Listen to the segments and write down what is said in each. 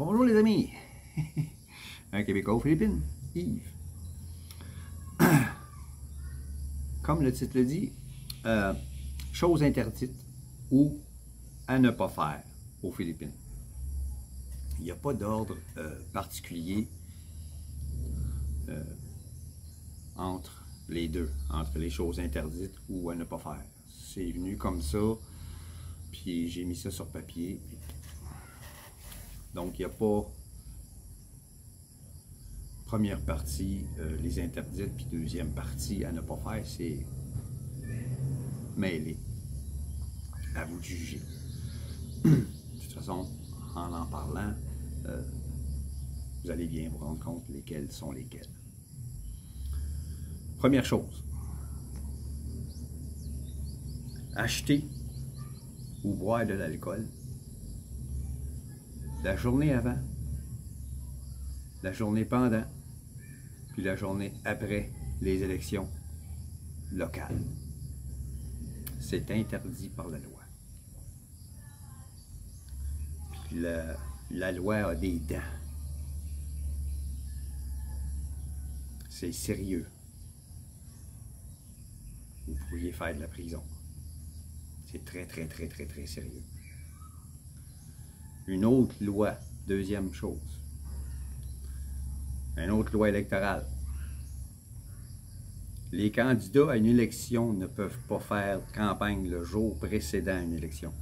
Bonjour les amis! Un Québécois aux Philippines, Yves. Comme le titre le dit, choses interdites ou à ne pas faire aux Philippines. Il n'y a pas d'ordre particulier entre les deux, entre les choses interdites ou à ne pas faire. C'est venu comme ça, puis j'ai mis ça sur papier. Donc, il n'y a pas première partie, les interdites, puis deuxième partie, à ne pas faire, c'est mêlé. À vous de juger. De toute façon, en parlant, vous allez bien vous rendre compte lesquelles sont lesquelles. Première chose, acheter ou boire de l'alcool la journée avant, la journée pendant, puis la journée après les élections locales. C'est interdit par la loi. Puis la loi a des dents. C'est sérieux. Vous pourriez faire de la prison. C'est très, très, très, très, très sérieux. Une autre loi, deuxième chose. Une autre loi électorale. Les candidats à une élection ne peuvent pas faire campagne le jour précédent une élection.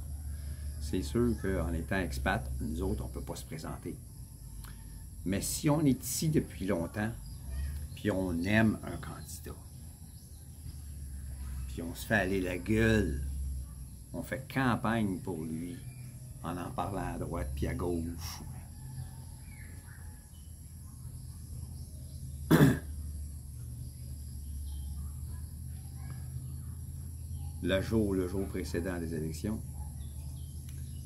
C'est sûr qu'en étant expat, nous autres, on ne peut pas se présenter. Mais si on est ici depuis longtemps, puis on aime un candidat, puis on se fait aller la gueule, on fait campagne pour lui, en parlant à droite puis à gauche. Le jour précédent des élections,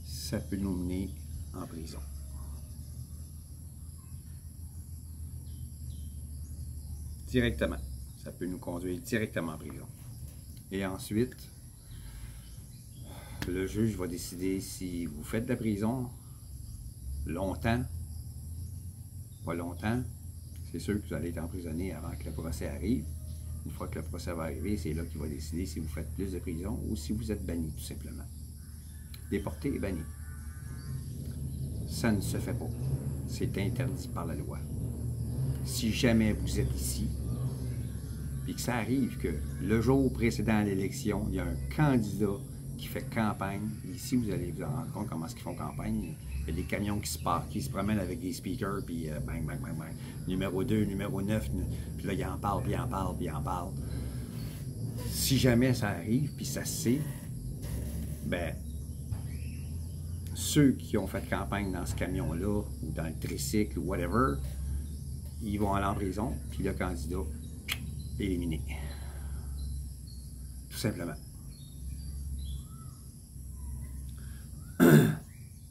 ça peut nous mener en prison. Directement. Ça peut nous conduire directement en prison. Et ensuite, le juge va décider si vous faites de la prison longtemps, pas longtemps. C'est sûr que vous allez être emprisonné avant que le procès arrive. Une fois que le procès va arriver, c'est là qu'il va décider si vous faites plus de prison ou si vous êtes banni, tout simplement. Déporté et banni. Ça ne se fait pas. C'est interdit par la loi. Si jamais vous êtes ici, puis que ça arrive que le jour précédent à l'élection, il y a un candidat qui fait campagne. Ici, vous allez vous rendre compte comment ils font campagne. Il y a des camions qui se promènent avec des speakers, puis bang, bang, bang, bang. Numéro 2, numéro 9, puis là, il en parle, puis il en parle, puis il en parle. Si jamais ça arrive, puis ça se sait, ben, ceux qui ont fait campagne dans ce camion-là, ou dans le tricycle, ou whatever, ils vont aller en prison, puis le candidat, éliminé. Tout simplement.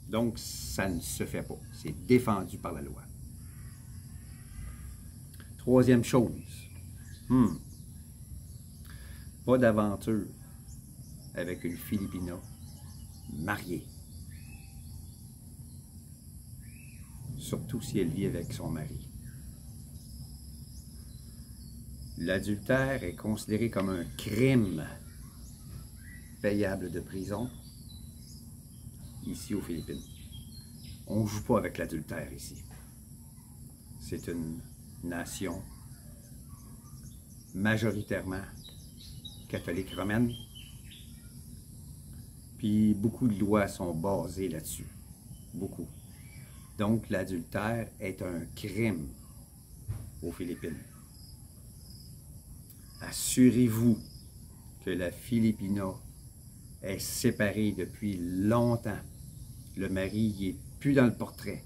Donc, ça ne se fait pas. C'est défendu par la loi. Troisième chose. Pas d'aventure avec une Filipina mariée. Surtout si elle vit avec son mari. L'adultère est considéré comme un crime payable de prison ici aux Philippines. On ne joue pas avec l'adultère ici. C'est une nation majoritairement catholique romaine. Puis beaucoup de lois sont basées là-dessus. Beaucoup. Donc l'adultère est un crime aux Philippines. Assurez-vous que la Filipina est séparée depuis longtemps. Le mari n'est plus dans le portrait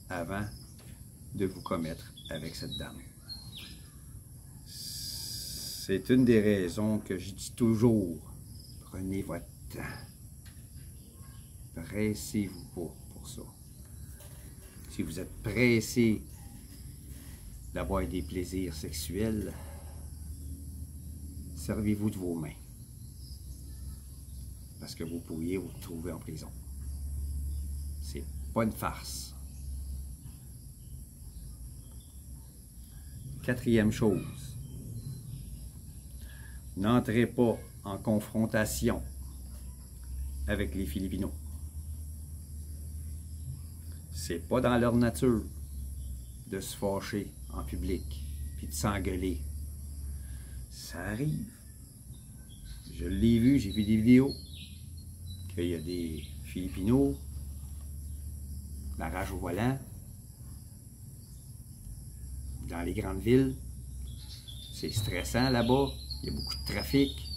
avant de vous commettre avec cette dame. C'est une des raisons que je dis toujours, prenez votre temps. Pressez-vous pas pour ça. Si vous êtes pressé d'avoir des plaisirs sexuels, servez-vous de vos mains. Parce que vous pourriez vous retrouver en prison. C'est pas une farce. Quatrième chose, n'entrez pas en confrontation avec les Filipinos. C'est pas dans leur nature de se fâcher en public puis de s'engueuler. Ça arrive. Je l'ai vu, j'ai vu des vidéos qu'il y a des Filipinos, la rage au volant, dans les grandes villes. C'est stressant là-bas, il y a beaucoup de trafic.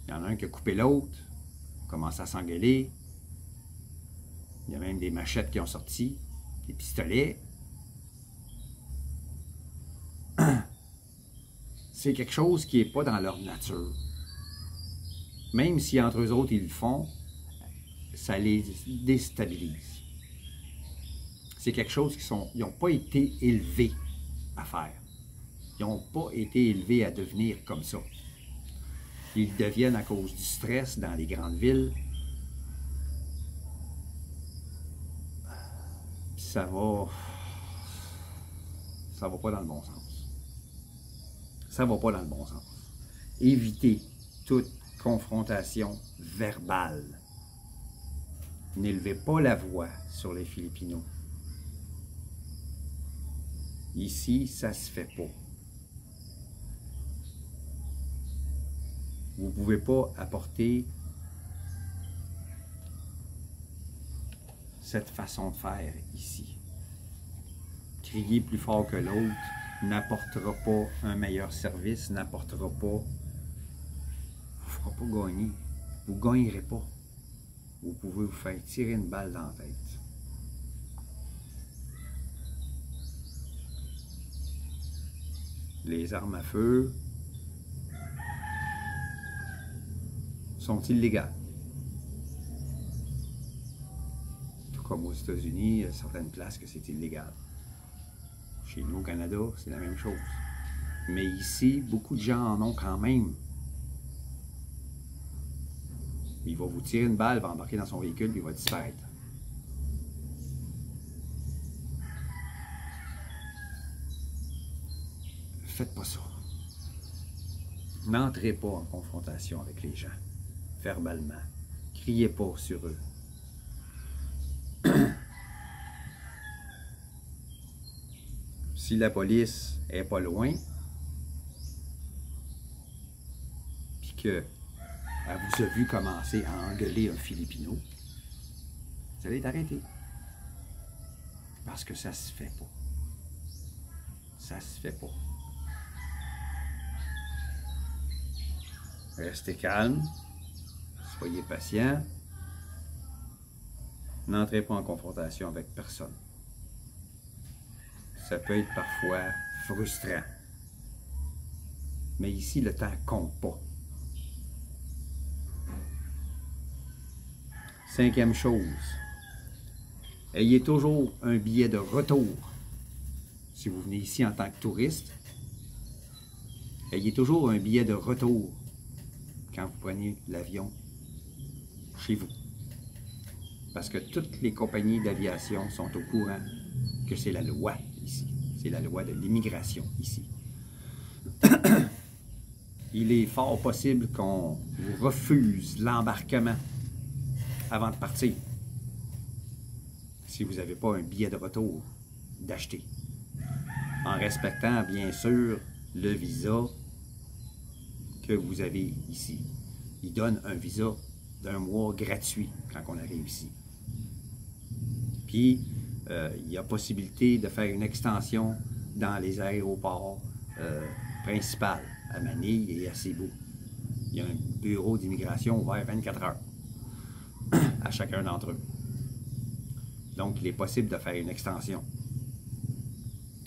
Il y en a un qui a coupé l'autre, commence à s'engueuler. Il y a même des machettes qui ont sorti, des pistolets. C'est quelque chose qui n'est pas dans leur nature. Même si entre eux autres ils le font, ça les déstabilise. C'est quelque chose ils n'ont pas été élevés à faire. Ils n'ont pas été élevés à devenir comme ça. Ils deviennent à cause du stress dans les grandes villes. Ça va pas dans le bon sens. Ça va pas dans le bon sens. Évitez toute confrontation verbale. N'élevez pas la voix sur les Filipinos. Ici, ça se fait pas. Vous ne pouvez pas apporter cette façon de faire ici. Crier plus fort que l'autre n'apportera pas un meilleur service, n'apportera pas... Vous ne fera pas gagner. Vous ne gagnerez pas. Vous pouvez vous faire tirer une balle dans la tête. Les armes à feu sont illégales. Tout comme aux États-Unis, il y a certaines places que c'est illégal. Chez nous au Canada, c'est la même chose. Mais ici, beaucoup de gens en ont quand même. Il va vous tirer une balle, va embarquer dans son véhicule, puis il va disparaître. Faites pas ça. N'entrez pas en confrontation avec les gens, verbalement. Criez pas sur eux. Si la police est pas loin, puis qu'elle vous a vu commencer à engueuler un Filipino, vous allez être arrêté. Parce que ça se fait pas. Ça se fait pas. Restez calme, soyez patient, n'entrez pas en confrontation avec personne. Ça peut être parfois frustrant, mais ici le temps compte pas. Cinquième chose, ayez toujours un billet de retour. Si vous venez ici en tant que touriste, ayez toujours un billet de retour quand vous prenez l'avion chez vous. Parce que toutes les compagnies d'aviation sont au courant que c'est la loi ici. C'est la loi de l'immigration ici. Il est fort possible qu'on vous refuse l'embarquement avant de partir. Si vous n'avez pas un billet de retour d'acheter. En respectant bien sûr le visa que vous avez ici. Il donne un visa d'1 mois gratuit quand on arrive ici. Puis, il y a possibilité de faire une extension dans les aéroports principaux, à Manille et à Cebu. Il y a un bureau d'immigration ouvert 24 heures à chacun d'entre eux. Donc, il est possible de faire une extension.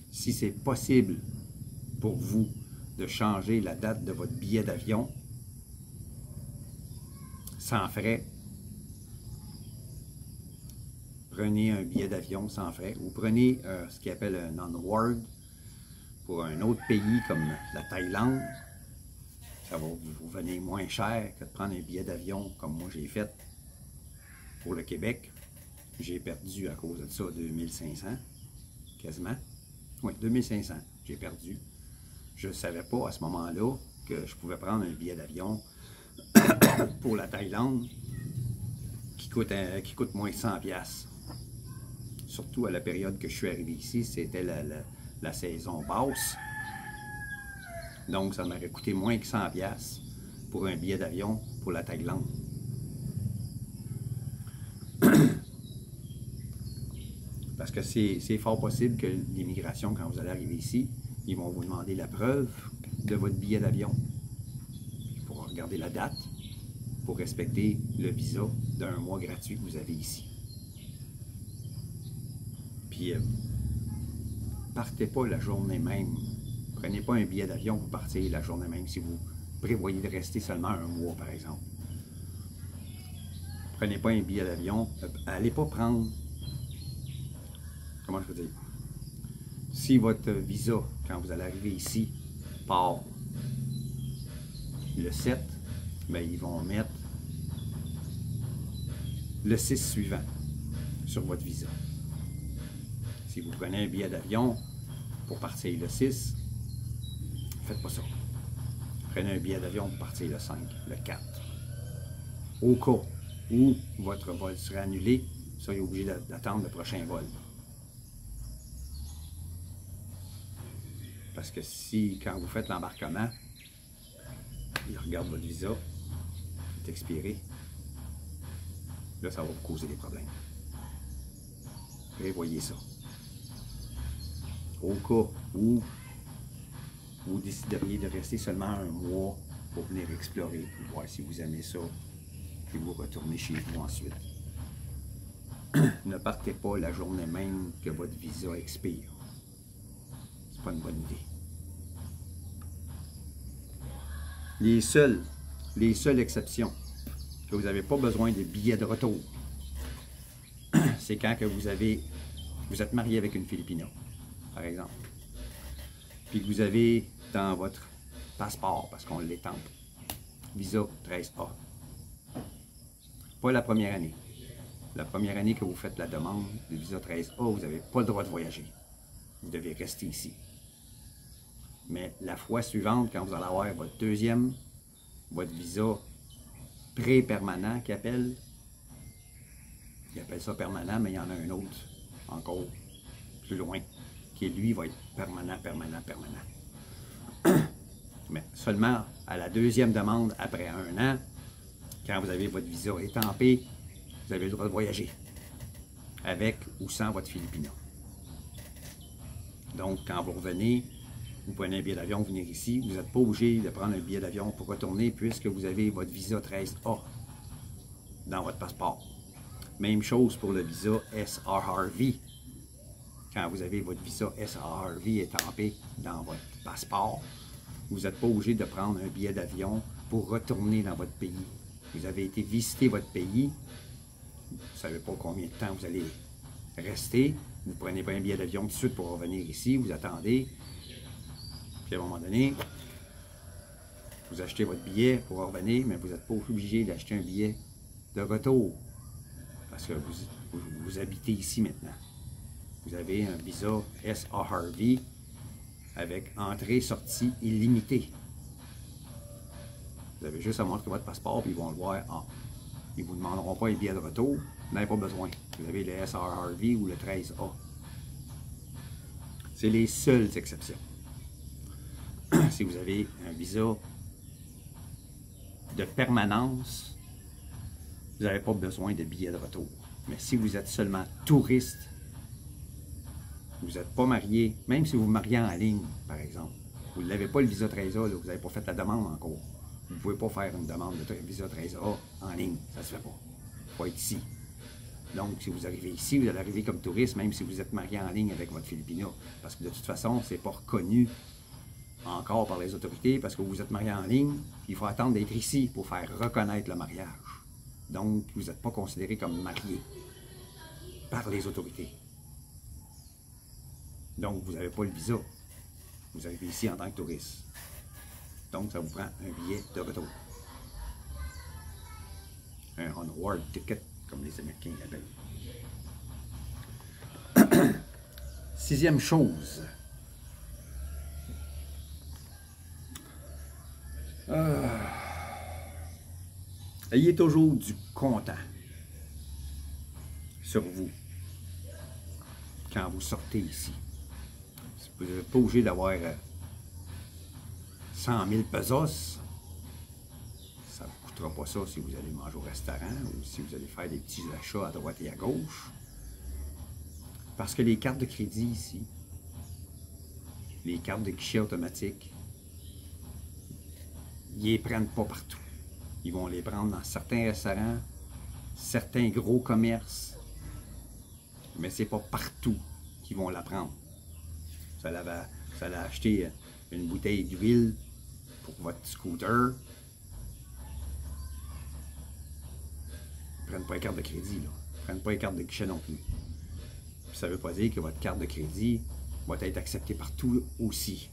Si c'est possible pour vous de changer la date de votre billet d'avion sans frais, prenez un billet d'avion sans frais ou prenez ce qu'ils appelle un onward pour un autre pays comme la Thaïlande. Ça va vous venir moins cher que de prendre un billet d'avion comme moi j'ai fait pour le Québec. j'ai perdu à cause de ça 2500, quasiment. Oui, 2500, j'ai perdu. Je ne savais pas à ce moment-là que je pouvais prendre un billet d'avion pour la Thaïlande qui coûte moins de 100$. Surtout à la période que je suis arrivé ici, c'était la saison basse. Donc, ça m'aurait coûté moins que 100$ pour un billet d'avion pour la Thaïlande. Parce que c'est fort possible que l'immigration, quand vous allez arriver ici, ils vont vous demander la preuve de votre billet d'avion. Pour regarder la date, pour respecter le visa d'un mois gratuit que vous avez ici. Puis, partez pas la journée même. Prenez pas un billet d'avion pour partir la journée même si vous prévoyez de rester seulement un mois, par exemple. Prenez pas un billet d'avion. Allez pas prendre... Comment je peux dire? Si votre visa, quand vous allez arriver ici, part le 7, bien, ils vont mettre le 6 suivant sur votre visa. Si vous prenez un billet d'avion pour partir le 6, faites pas ça. Prenez un billet d'avion pour partir le 5, le 4. Au cas où votre vol sera annulé, soyez obligé d'attendre le prochain vol. Parce que si, quand vous faites l'embarquement, ils regardent votre visa, c'est expiré, là, ça va vous causer des problèmes. Prévoyez ça. Au cas où vous décideriez de rester seulement un mois pour venir explorer, pour voir si vous aimez ça, puis vous retournez chez vous ensuite. Ne partez pas la journée même que votre visa expire. C'est pas une bonne idée. Les seules exceptions que vous n'avez pas besoin de billets de retour, c'est quand que vous êtes marié avec une Filipina, par exemple, puis que vous avez dans votre passeport, parce qu'on l'étampe, visa 13A. Pas la première année. La première année que vous faites la demande de visa 13A, vous n'avez pas le droit de voyager. Vous devez rester ici. Mais la fois suivante, quand vous allez avoir votre votre visa pré-permanent qu'ils appellent, ils appellent ça permanent, mais il y en a un autre encore plus loin, qui lui va être permanent. Mais seulement à la deuxième demande après un an, quand vous avez votre visa étampé, vous avez le droit de voyager, avec ou sans votre Filipina. Donc, quand vous revenez, vous prenez un billet d'avion, vous venez ici, vous n'êtes pas obligé de prendre un billet d'avion pour retourner puisque vous avez votre visa 13A dans votre passeport. Même chose pour le visa SRRV. Quand vous avez votre visa SRRV étampé dans votre passeport, vous n'êtes pas obligé de prendre un billet d'avion pour retourner dans votre pays. Vous avez été visiter votre pays, vous ne savez pas combien de temps vous allez rester, vous prenez pas un billet d'avion tout de suite pour revenir ici, vous attendez, puis à un moment donné, vous achetez votre billet pour revenir, mais vous n'êtes pas obligé d'acheter un billet de retour, parce que vous habitez ici maintenant. Vous avez un visa SRRV avec entrée-sortie illimitée. Vous avez juste à montrer votre passeport, puis ils vont le voir. Ils ne vous demanderont pas un billet de retour, vous n'avez pas besoin. Vous avez le SRRV ou le 13A. C'est les seules exceptions. Si vous avez un visa de permanence, vous n'avez pas besoin de billet de retour. Mais si vous êtes seulement touriste, vous n'êtes pas marié, même si vous vous mariez en ligne, par exemple, vous n'avez pas le visa 13A, là, vous n'avez pas fait la demande encore. Vous ne pouvez pas faire une demande de visa 13A en ligne, ça ne se fait pas. Il faut être ici. Donc, si vous arrivez ici, vous allez arriver comme touriste, même si vous êtes marié en ligne avec votre Filipina. Parce que de toute façon, ce n'est pas reconnu encore par les autorités, parce que vous êtes marié en ligne, il faut attendre d'être ici pour faire reconnaître le mariage. Donc, vous n'êtes pas considéré comme marié par les autorités. Donc, vous n'avez pas le visa. Vous arrivez ici en tant que touriste. Donc, ça vous prend un billet de retour. Un onward ticket, comme les Américains l'appellent. Sixième chose. Ayez toujours du content sur vous quand vous sortez ici. Vous n'êtes pas obligé d'avoir 100 000 pesos. Ça ne vous coûtera pas ça si vous allez manger au restaurant ou si vous allez faire des petits achats à droite et à gauche. Parce que les cartes de crédit ici, les cartes de guichet automatique, ils ne les prennent pas partout. Ils vont les prendre dans certains restaurants, certains gros commerces, mais c'est pas partout qu'ils vont la prendre. Vous allez acheter une bouteille d'huile pour votre scooter. Ils ne prennent pas les cartes de crédit, là. Ils ne prennent pas les cartes de guichet non plus. Puis ça ne veut pas dire que votre carte de crédit va être acceptée partout aussi.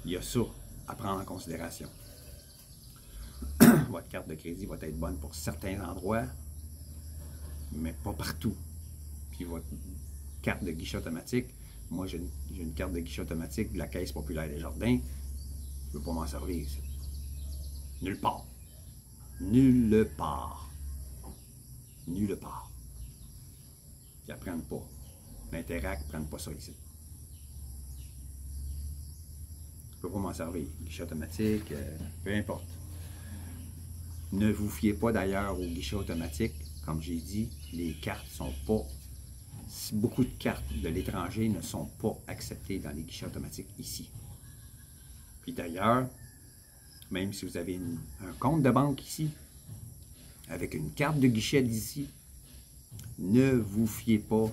Il y a ça à prendre en considération. Votre carte de crédit va être bonne pour certains endroits, mais pas partout. Puis votre carte de guichet automatique, moi j'ai une carte de guichet automatique de la Caisse populaire des Jardins, je ne peux pas m'en servir ici. Nulle part. Nulle part. Nulle part. Ils ne prennent pas. L'Interac ne prennent pas ça ici. Je ne peux pas m'en servir. Guichet automatique, peu importe. Ne vous fiez pas d'ailleurs au guichet automatique. Comme j'ai dit, les cartes ne sont pas... Beaucoup de cartes de l'étranger ne sont pas acceptées dans les guichets automatiques ici. Puis d'ailleurs, même si vous avez un compte de banque ici, avec une carte de guichet d'ici, ne vous fiez pas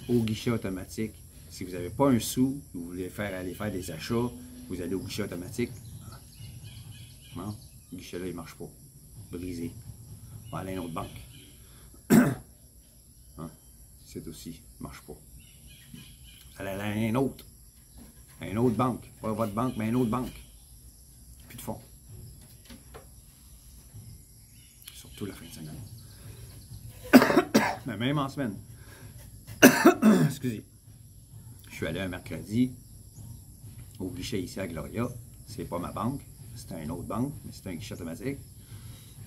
au guichet automatique. Si vous n'avez pas un sou, vous voulez aller faire des achats, vous allez au guichet automatique. Non, le guichet là, il ne marche pas. Brisé. On va aller à une autre banque. C'est aussi, ne marche pas. Vous allez aller à une autre banque. Pas votre banque, mais une autre banque. Plus de fonds. Surtout la fin de semaine. Mais même en semaine. Excusez. Je suis allé un mercredi au guichet ici à Gloria. C'est pas ma banque, c'est une autre banque, mais c'est un guichet automatique.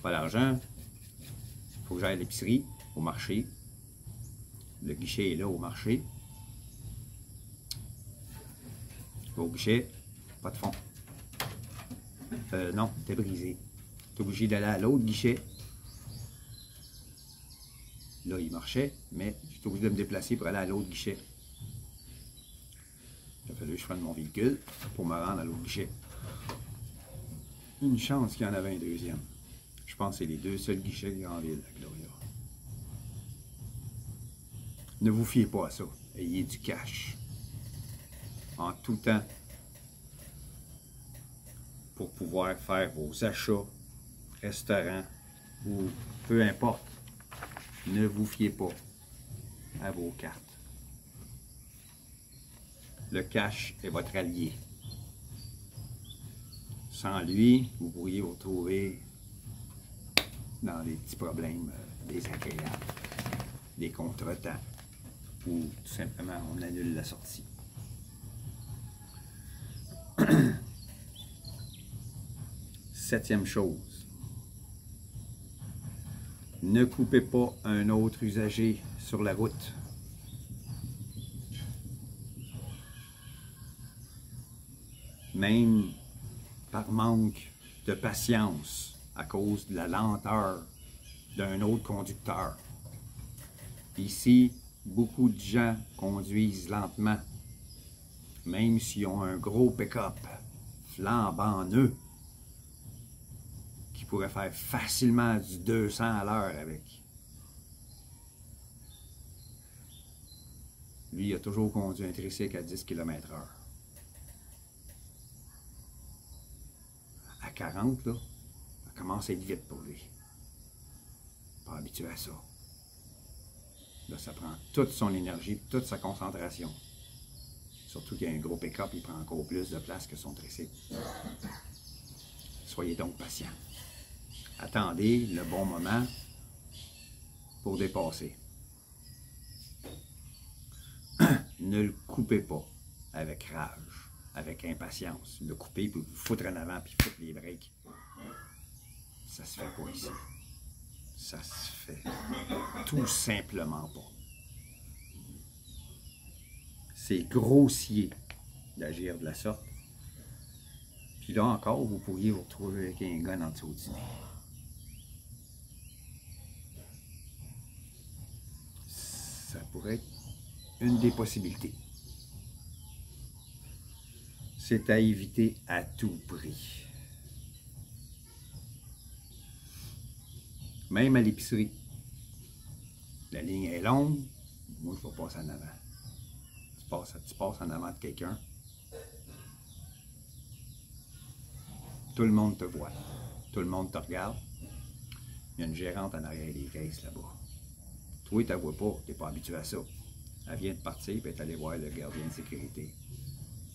Pas d'argent. Il faut que j'aille à l'épicerie, au marché. Le guichet est là au marché. Au guichet, pas de fond. Non, t'es brisé. T'es obligé d'aller à l'autre guichet. Là, il marchait, mais j'étais obligé de me déplacer pour aller à l'autre guichet. Il a fallu que je prenne mon véhicule pour me rendre à l'autre guichet. Une chance qu'il y en avait un deuxième. Je pense que c'est les deux seuls guichets de Grandville à Gloria. Ne vous fiez pas à ça. Ayez du cash. En tout temps. Pour pouvoir faire vos achats, restaurants ou peu importe. Ne vous fiez pas à vos cartes. Le cash est votre allié. Sans lui, vous pourriez vous retrouver dans des petits problèmes désagréables, des contretemps, ou tout simplement on annule la sortie. Septième chose, ne coupez pas un autre usager sur la route. Même par manque de patience à cause de la lenteur d'un autre conducteur. Ici, beaucoup de gens conduisent lentement, même s'ils ont un gros pick-up flambant neuf, qui pourrait faire facilement du 200 à l'heure avec. Lui, il a toujours conduit un tricycle à 10 km/h. À 40, là, ça commence à être vite pour lui. Pas habitué à ça. Là, ça prend toute son énergie, toute sa concentration. Surtout qu'il y a un gros pick-up, il prend encore plus de place que son tricycle. Soyez donc patient. Attendez le bon moment pour dépasser. ne le coupez pas avec rage, avec impatience. Le couper, puis vous foutre en avant, puis foutre les breaks. Ça se fait pas ici. Ça se fait tout simplement pas. C'est grossier d'agir de la sorte. Puis là encore, vous pourriez vous retrouver avec un gun en dessous du nez. Ça pourrait être une des possibilités. C'est à éviter à tout prix. Même à l'épicerie. La ligne est longue, moi je vais passer en avant. Tu passes en avant de quelqu'un. Tout le monde te voit. Tout le monde te regarde. Il y a une gérante en arrière des caisses là-bas. Toi, tu ne la vois pas, tu n'es pas habitué à ça. Elle vient de partir et elle est allée voir le gardien de sécurité.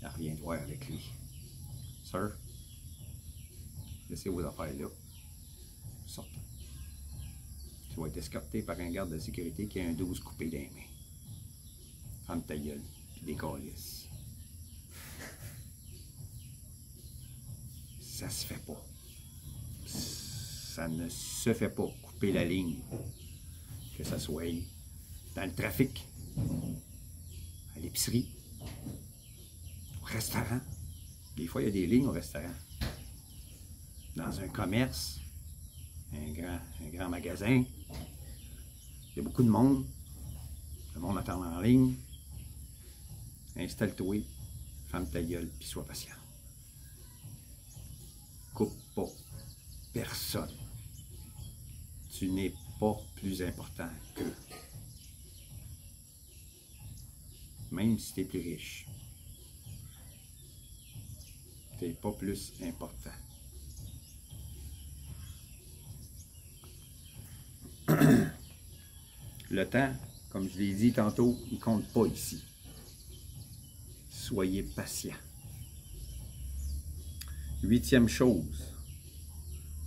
Elle revient te voir avec lui. Sir, laissez vos affaires là. Sortez. Tu vas être escorté par un garde de sécurité qui a un 12 coupé dans les mains. Ferme ta gueule, puis des câlisses. Ça se fait pas. Ça ne se fait pas. Couper la ligne. Que ça soit dans le trafic, à l'épicerie, au restaurant. Des fois, il y a des lignes au restaurant. Dans un commerce, un grand magasin, il y a beaucoup de monde. Le monde attend en ligne. Installe-toi, ferme ta gueule, puis sois patient. Coupe pas personne. Tu n'es pas plus important qu'eux. Même si tu es plus riche. Tu n'es pas plus important. Le temps, comme je l'ai dit tantôt, il ne compte pas ici. Soyez patient. 8e chose,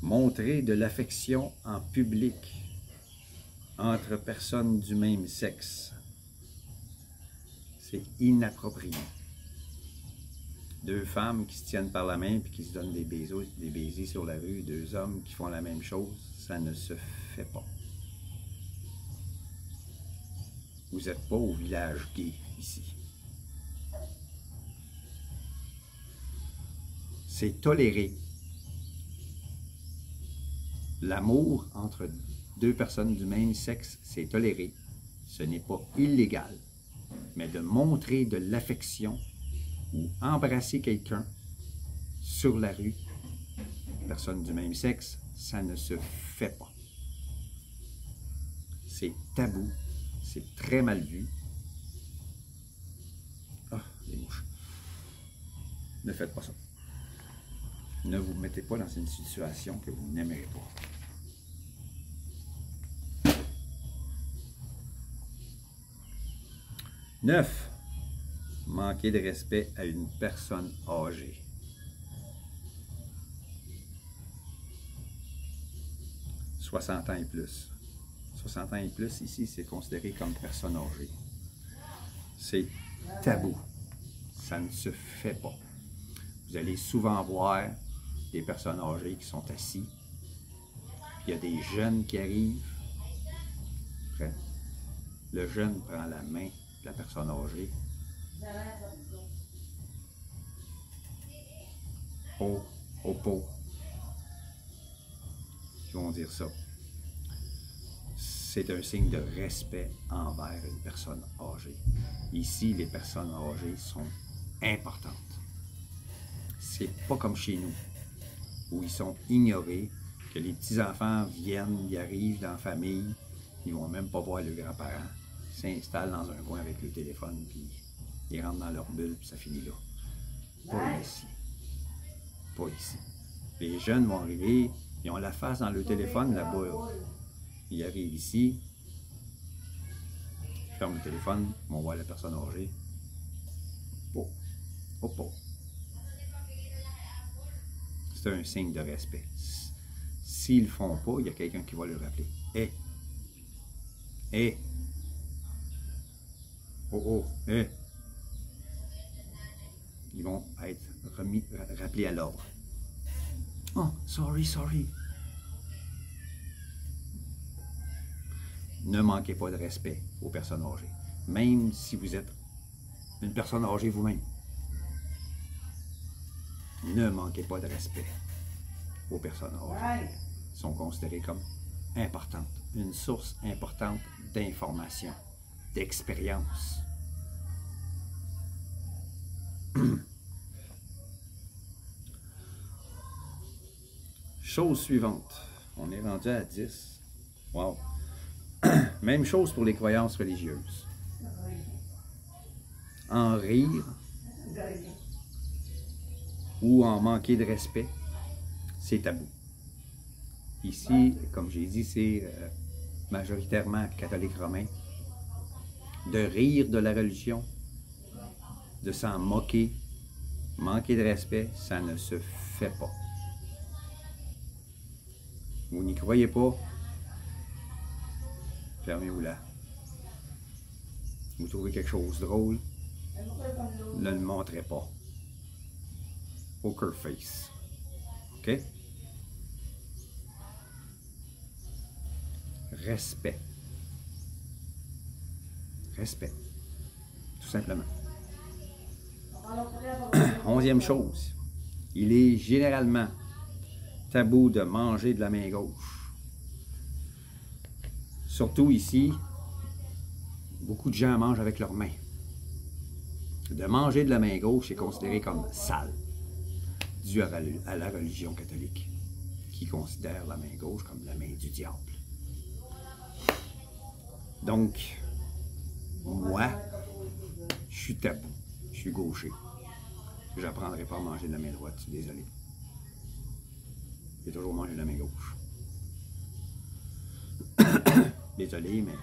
montrer de l'affection en public entre personnes du même sexe. C'est inapproprié. Deux femmes qui se tiennent par la main et qui se donnent des baisers sur la rue, deux hommes qui font la même chose, ça ne se fait pas. Vous n'êtes pas au village gay ici. C'est toléré. L'amour entre deux personnes du même sexe, c'est toléré. Ce n'est pas illégal. Mais de montrer de l'affection ou embrasser quelqu'un sur la rue, personne du même sexe, ça ne se fait pas. C'est tabou. C'est très mal vu. Ah, les mouches. Ne faites pas ça. Ne vous mettez pas dans une situation que vous n'aimerez pas. 9. Manquer de respect à une personne âgée. « 60 ans et plus. 60 ans et plus, ici, c'est considéré comme personne âgée. C'est tabou. Ça ne se fait pas. Vous allez souvent voir des personnes âgées qui sont assis. Puis il y a des jeunes qui arrivent. Après, le jeune prend la main de la personne âgée. Oh, oh, oh. Ils vont dire ça. C'est un signe de respect envers une personne âgée. Ici, les personnes âgées sont importantes. C'est pas comme chez nous, où ils sont ignorés, que les petits-enfants viennent, ils arrivent dans la famille, ils vont même pas voir leurs grands-parents, ils s'installent dans un coin avec le téléphone, puis ils rentrent dans leur bulle, puis ça finit là. Pas ici. Pas ici. Les jeunes vont arriver, ils ont la face dans le téléphone là-bas. Ils arrivent ici, ils ferment le téléphone, on voit la personne âgée. Oh, oh, oh. C'est un signe de respect. S'ils ne le font pas, il y a quelqu'un qui va le rappeler. Hé! Hé! Oh, oh! Hé! rappelé à l'ordre. Oh, sorry. Ne manquez pas de respect aux personnes âgées, même si vous êtes une personne âgée vous-même. Ne manquez pas de respect aux personnes âgées. Elles sont considérées comme importantes, une source importante d'information, d'expérience. Chose suivante, on est rendu à 10. Wow! Même chose pour les croyances religieuses. En rire ou en manquer de respect, c'est tabou. Ici, comme j'ai dit, c'est majoritairement catholique romain. De rire de la religion, de s'en moquer, manquer de respect, ça ne se fait pas. Vous n'y croyez pas? Fermez-vous-la. Vous trouvez quelque chose de drôle? Ne le montrez pas. Poker face. OK? Respect. Respect. Tout simplement. 11e chose. Il est généralement tabou de manger de la main gauche. Surtout ici, beaucoup de gens mangent avec leurs mains. De manger de la main gauche est considéré comme sale, dû à la religion catholique, qui considère la main gauche comme la main du diable. Donc, moi, je suis tabou, je suis gaucher. Je n'apprendrai pas à manger de la main droite, je suis désolé. J'ai toujours mangé de la main gauche. Désolé, mais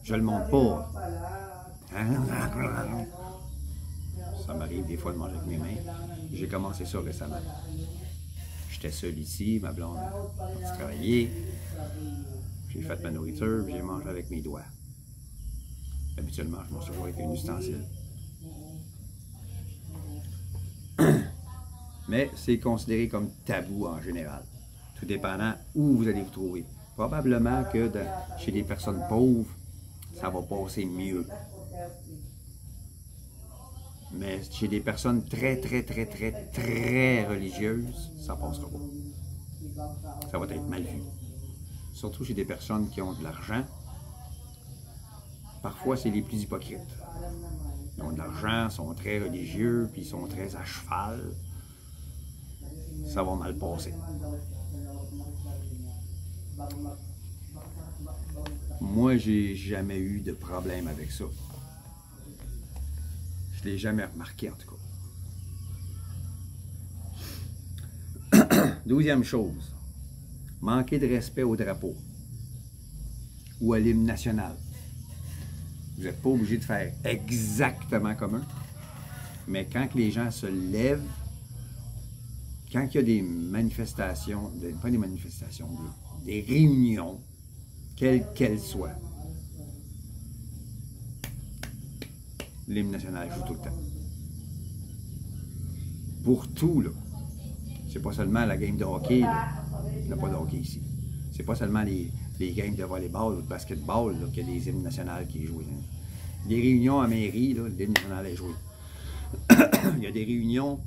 je le montre pas. Ça m'arrive des fois de manger avec mes mains. J'ai commencé ça récemment. J'étais seul ici, ma blonde a travaillé. J'ai fait ma nourriture, j'ai mangé avec mes doigts. Habituellement, je mange toujours avec un ustensile. Mais c'est considéré comme tabou en général, tout dépendant où vous allez vous trouver. Probablement que chez des personnes pauvres, ça va passer mieux. Mais chez des personnes très religieuses, ça ne passera pas. Ça va être mal vu. Surtout chez des personnes qui ont de l'argent. Parfois, c'est les plus hypocrites. Ils ont de l'argent, sont très religieux, puis ils sont très à cheval. Ça va mal passer. Moi, j'ai jamais eu de problème avec ça. Je ne l'ai jamais remarqué, en tout cas. 12e chose, manquer de respect au drapeau ou à l'hymne national. Vous n'êtes pas obligé de faire exactement comme eux, mais quand les gens se lèvent, quand il y a des manifestations, pas des manifestations, des réunions, quelles qu'elles soient, l'hymne national joue tout le temps. Pour tout, là. C'est pas seulement la game de hockey, là. Il n'y a pas de hockey ici. C'est pas seulement les games de volleyball ou de basketball qu'il y a des hymnes nationaux qui jouent. Des réunions à mairie, l'hymne national est joué. Il y a des réunions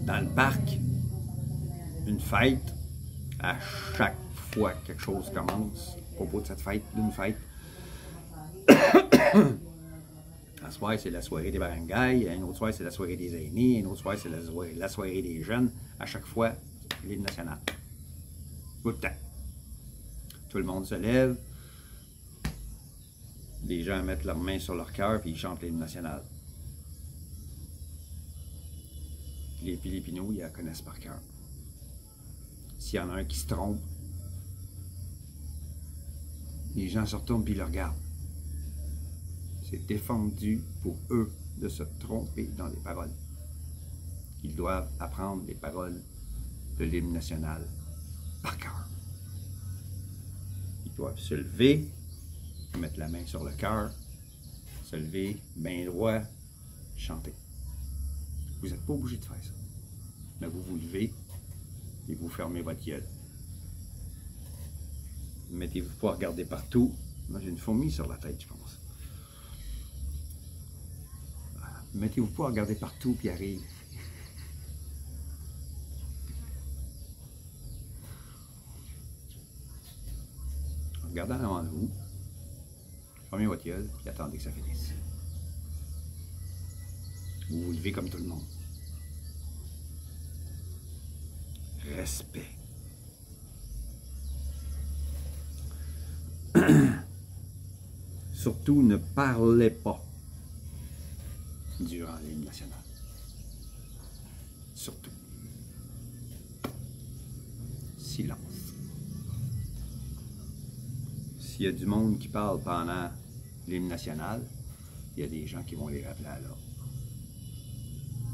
dans le parc, une fête, à chaque fois que quelque chose commence, à propos de cette fête, d'une fête. Un soir, c'est la soirée des barangays, un autre soir, c'est la soirée des aînés, un autre soir, c'est la soirée des jeunes. À chaque fois, l'hymne national. Tout le temps. Tout le monde se lève. Les gens mettent leurs mains sur leur cœur et ils chantent l'hymne national. Les Philippinos, ils la connaissent par cœur. S'il y en a un qui se trompe, les gens se retournent et ils le regardent. C'est défendu pour eux de se tromper dans les paroles. Ils doivent apprendre les paroles de l'hymne national par cœur. Ils doivent se lever, mettre la main sur le cœur, se se lever, bien droit, chanter. Vous n'êtes pas obligé de faire ça. Mais vous vous levez et vous fermez votre gueule. Mettez-vous pas à regarder partout. Moi, j'ai une fourmi sur la tête, je pense. Mettez-vous pas à regarder partout puis arrive. Regardez en avant de vous. Fermez votre gueule et attendez que ça finisse. Vous vous levez comme tout le monde. Respect. Surtout, ne parlez pas durant l'hymne national. Surtout. Silence. S'il y a du monde qui parle pendant l'hymne national, il y a des gens qui vont les rappeler à l'ordre.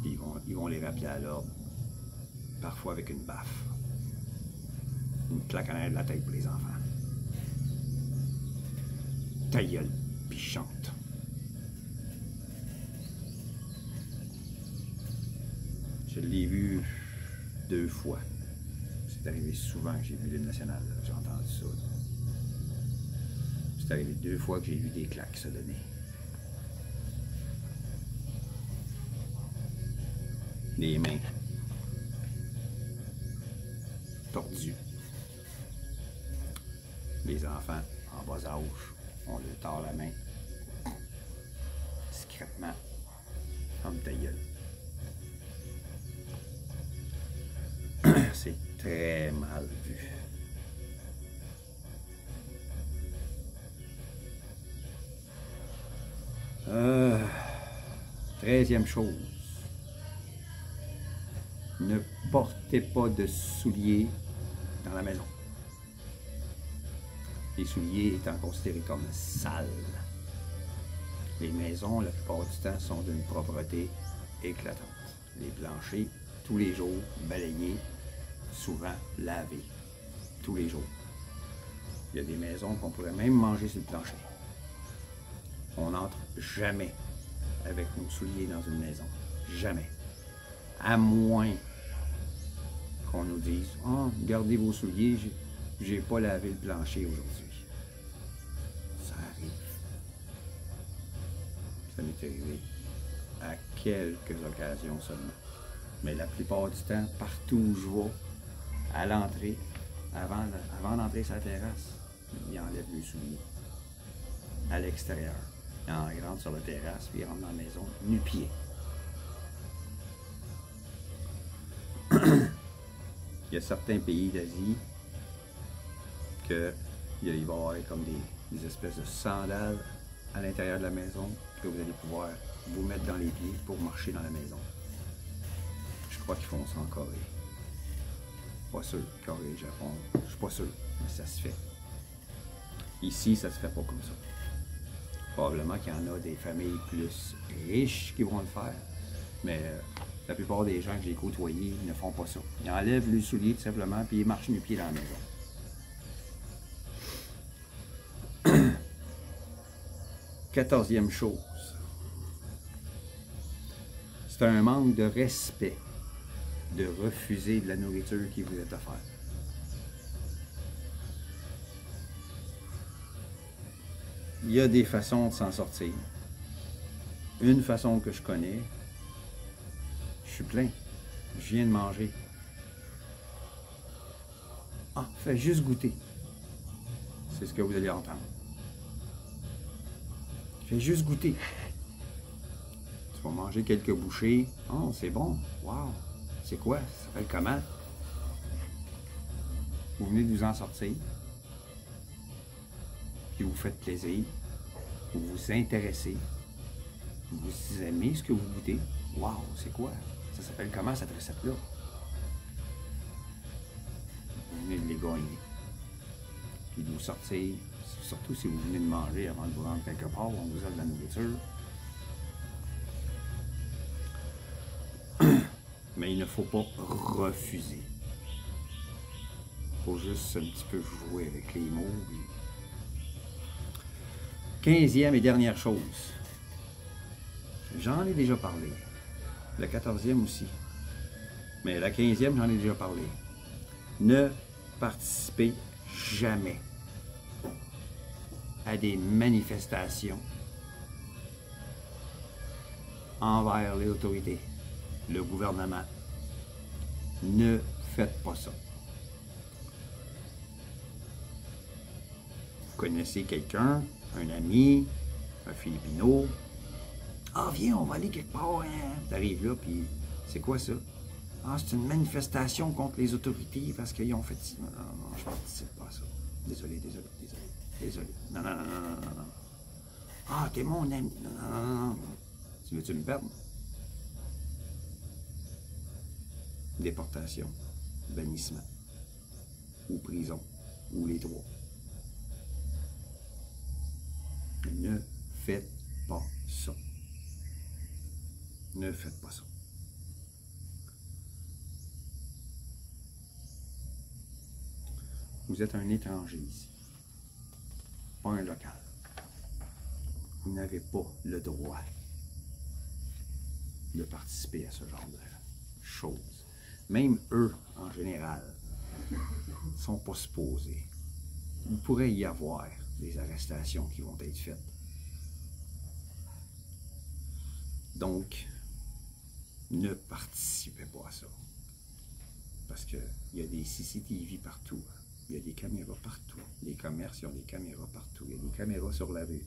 Puis ils vont les rappeler à l'ordre, parfois avec une baffe. Une claque en arrière de la tête pour les enfants. Ta gueule, puis chante. Je l'ai vu 2 fois. C'est arrivé souvent que j'ai vu l'hymne national, j'ai entendu ça. C'est arrivé 2 fois que j'ai vu des claques se donner. Les mains tordues. Les enfants en bas âge, on leur tord la main. Discrètement. Ferme ta gueule. C'est très mal vu. Treizième chose. Ne portez pas de souliers dans la maison. Les souliers étant considérés comme sales. Les maisons, la plupart du temps, sont d'une propreté éclatante. Les planchers, tous les jours, balayés, souvent lavés, tous les jours. Il y a des maisons qu'on pourrait même manger sur le plancher. On n'entre jamais avec nos souliers dans une maison. Jamais. À moins qu'on nous dise « Ah, oh, gardez vos souliers, j'ai pas lavé le plancher aujourd'hui. » Ça arrive. Ça m'est arrivé à quelques occasions seulement. Mais la plupart du temps, partout où je vais, à l'entrée, avant d'entrer sur la terrasse, il enlève les souliers. À l'extérieur. Il rentre sur la terrasse, puis il rentre dans la maison, nu-pied. Il y a certains pays d'Asie qu'il va y avoir comme des espèces de sandales à l'intérieur de la maison que vous allez pouvoir vous mettre dans les pieds pour marcher dans la maison. Je crois qu'ils font ça en Corée. Pas sûr. Corée, Japon, je suis pas sûr, mais ça se fait. Ici, ça se fait pas comme ça. Probablement qu'il y en a des familles plus riches qui vont le faire, mais la plupart des gens que j'ai côtoyés ne font pas ça. Ils enlèvent le soulier tout simplement, puis ils marchent nu-pied dans la maison. 14e chose. C'est un manque de respect de refuser de la nourriture qui vous est offerte. Il y a des façons de s'en sortir. Une façon que je connais, je suis plein, je viens de manger. Ah, fais juste goûter. C'est ce que vous allez entendre. Fais juste goûter. Tu vas manger quelques bouchées. Oh, c'est bon. Wow. C'est quoi? Ça s'appelle comment? Vous venez de vous en sortir. Puis vous faites plaisir. Vous vous intéressez. Vous aimez ce que vous goûtez. Wow, c'est quoi? Ça s'appelle comment cette recette-là? Vous venez de les gagner. Puis de vous sortir. Surtout si vous venez de manger avant de vous rendre quelque part, on vous offre de la nourriture. Mais il ne faut pas refuser. Il faut juste un petit peu jouer avec les mots. 15e et dernière chose. J'en ai déjà parlé. Le 14e aussi. Mais la 15e, j'en ai déjà parlé. Ne participez jamais à des manifestations envers les autorités, le gouvernement. Ne faites pas ça. Vous connaissez quelqu'un, un ami, un Filipino. Ah, viens, on va aller quelque part. Hein? T'arrives là, puis c'est quoi ça? Ah, c'est une manifestation contre les autorités parce qu'ils ont fait ci. Non, non, non, je participe pas à ça. Désolé, désolé, désolé, désolé. Non, non, non, non, non, non, non. Ah, t'es mon ami. Non, non, non, non. Tu veux-tu me perdre? Déportation, bannissement, ou prison, ou les trois. Ne faites pas ça. Ne faites pas ça. Vous êtes un étranger ici, pas un local. Vous n'avez pas le droit de participer à ce genre de choses. Même eux, en général, ne sont pas supposés. Il pourrait y avoir des arrestations qui vont être faites. Donc, ne participez pas à ça. Parce qu'il y a des CCTV partout. Il y a des caméras partout. Les commerces, ils ont des caméras partout. Il y a des caméras sur la rue.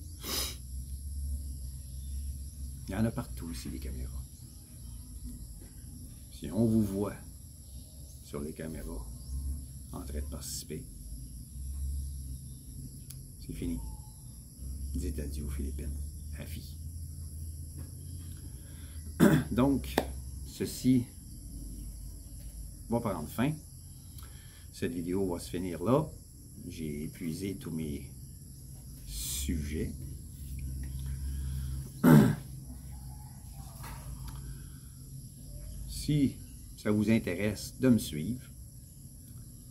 Il y en a partout ici, des caméras. Si on vous voit sur les caméras en train de participer, c'est fini. Dites adieu aux Philippines. À vie. Donc, ceci va prendre fin. Cette vidéo va se finir là. J'ai épuisé tous mes sujets. Si ça vous intéresse de me suivre,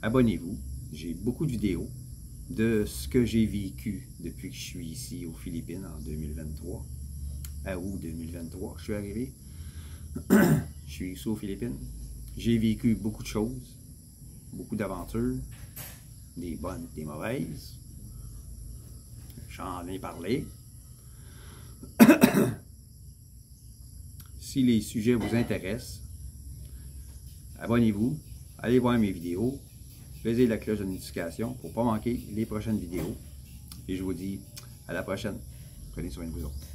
abonnez-vous. J'ai beaucoup de vidéos de ce que j'ai vécu depuis que je suis ici aux Philippines en 2023. À août 2023, je suis arrivé. Je suis ici aux Philippines. J'ai vécu beaucoup de choses, beaucoup d'aventures, des bonnes, des mauvaises. J'en ai parlé. Si les sujets vous intéressent, abonnez-vous, allez voir mes vidéos, faisez la cloche de notification pour ne pas manquer les prochaines vidéos. Et je vous dis à la prochaine. Prenez soin de vous autres.